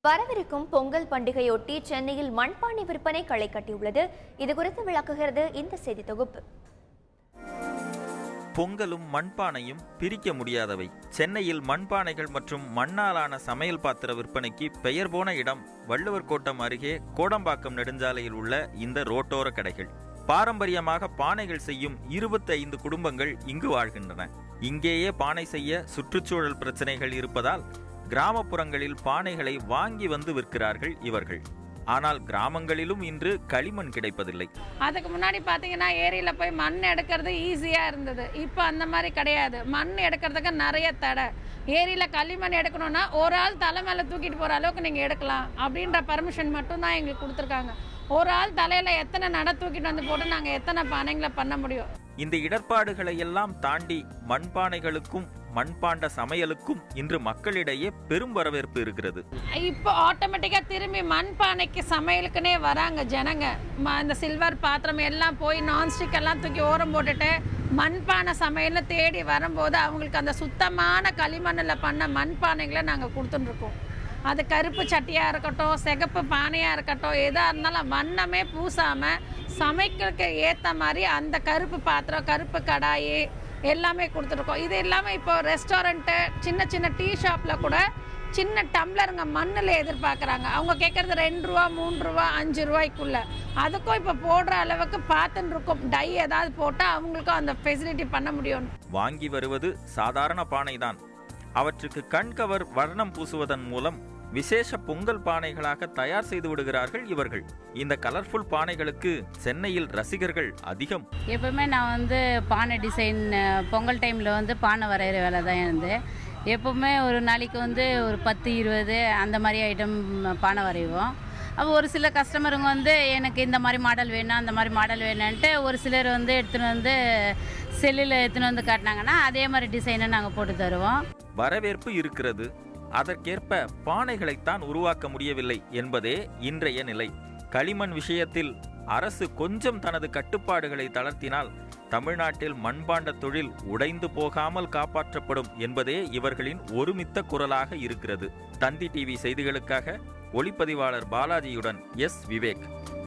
வரவிருக்கும் பொங்கல் பண்டிகையொட்டி சென்னையில் மண்பானை விற்பனை களை கட்டியுள்ளது. இதுகுறித்து விளக்குகிறது இந்த செய்தி தொகுப்பு. பொங்கலும் மண்பானையும் பிரிக்க முடியாதவை. சென்னையில் மண்பானைகள் மற்றும் மண்ணாலான சமையல் பாத்திர விற்பனைக்கு பெயர் போன இடம் வள்ளுவர் கோட்டம் அருகே கோடம்பாக்கம் நெடுஞ்சாலையில் உள்ள இந்த ரோட்டோர கடைகள். பாரம்பரியமாக பானைகள் செய்யும் 25 குடும்பங்கள் இங்கு வாழ்கின்றன. இங்கேயே பானை செய்ய சுற்றுச்சூழல் பிரச்சனைகள் இருப்பதால் கிராமப்புறங்களில் பானைகளை வாங்கி வந்து விற்கிறார்கள் இவர்கள். ஆனால் கிராமங்களிலும் இன்று களிமண் கிடைப்பதில்லை. அதுக்கு முன்னாடி பார்த்தீங்கன்னா ஏரியில் போய் மண் எடுக்கிறது ஈஸியாக இருந்தது. இப்போ அந்த மாதிரி கிடையாது. மண் எடுக்கிறதுக்கு நிறைய தடை. ஏரியில் களிமண் எடுக்கணும்னா ஒரு ஆள் தலை மேலே தூக்கிட்டு போகிற அளவுக்கு நீங்கள் எடுக்கலாம் அப்படின்ற பர்மிஷன் மட்டும்தான் எங்களுக்கு கொடுத்துருக்காங்க. ஒரு ஆள் தலையில் எத்தனை நட தூக்கிட்டு வந்து போட்டு நாங்கள் எத்தனை பானைகளை பண்ண முடியும்? இந்த இடர்பாடுகளை எல்லாம் தாண்டி மண்பானைகளுக்கும் மண்பாண்ட சமையலுக்கும் இன்று மக்களிடையே பெரும் வரவேற்பு இருக்கிறது. இப்போ ஆட்டோமேட்டிக்காக திரும்பி மண்பானைக்கு சமையலுக்குன்னே வராங்க ஜனங்க. இந்த சில்வர் பாத்திரம் எல்லாம் போய் நான்ஸ்டிக் எல்லாம் தூக்கி ஓரம் போட்டுட்டு மண்பானை சமையல்னு தேடி வரும்போது அவங்களுக்கு அந்த சுத்தமான களிமண்ணில் பண்ண மண்பானைகளை நாங்கள் கொடுத்துட்டுருக்கோம். அது கருப்பு சட்டியாக இருக்கட்டும், சிகப்பு பானையாக இருக்கட்டும், எதாக இருந்தாலும் வண்ணமே பூசாமல் சமைக்கிறதுக்கு ஏற்ற மாதிரி அந்த கருப்பு பாத்திரம், கருப்பு கடாயி எல்லாமே கொடுத்துருக்கோம். இது இல்லாமல் இப்போ ரெஸ்டாரண்ட்டு, சின்ன சின்ன டீ ஷாப்பில் கூட சின்ன டம்ளருங்க மண்ணில் எதிர்பார்க்குறாங்க. அவங்க கேட்குறது 2 ரூபா, 3 ரூபா, 5 ரூபாய்க்குள்ள. அதுக்கும் இப்போ போடுற அளவுக்கு பார்த்துன்னு இருக்கும். டை ஏதாவது போட்டால் அவங்களுக்கும் அந்த ஃபெசிலிட்டி பண்ண முடியும். வாங்கி வருவது சாதாரண பானை தான். அவற்றுக்கு கண்கவர் வர்ணம் பூசுவதன் மூலம் விசேஷ பொங்கல் பானைகளாக தயார் செய்து விடுகிறார்கள் இவர்கள். இந்த கலர்ஃபுல் பானைகளுக்கு சென்னையில் ரசிகர்கள் அதிகம். எப்பவுமே நான் பானை டிசைன் பொங்கல் டைமில் பானை வரைகிற வேலை தான் இருந்து எப்பவுமே ஒரு நாளைக்கு ஒரு 10-20 அந்த மாதிரி ஐட்டம் பானை வரைவோம். அப்போ ஒரு சில கஸ்டமருங்க எனக்கு இந்த மாதிரி மாடல் வேணும், அந்த மாதிரி மாடல் வேணும்ன்ட்டு ஒரு சிலர் எடுத்துன்னு செல்லில் எடுத்துன்னு காட்டினாங்கன்னா அதே மாதிரி டிசைனை நாங்கள் போட்டு தருவோம். வரவேற்பு இருக்கிறது. அதற்கேற்ப பானைகளைத்தான் உருவாக்க முடியவில்லை என்பதே இன்றைய நிலை. களிமண் விஷயத்தில் அரசு கொஞ்சம் தனது கட்டுப்பாடுகளை தளர்த்தினால் தமிழ்நாட்டில் மண்பாண்ட தொழில் உடைந்து போகாமல் காப்பாற்றப்படும் என்பதே இவர்களின் ஒருமித்த குரலாக இருக்கிறது. தந்தி டிவி செய்திகளுக்காக ஒளிப்பதிவாளர் பாலாஜியுடன் எஸ். விவேக்.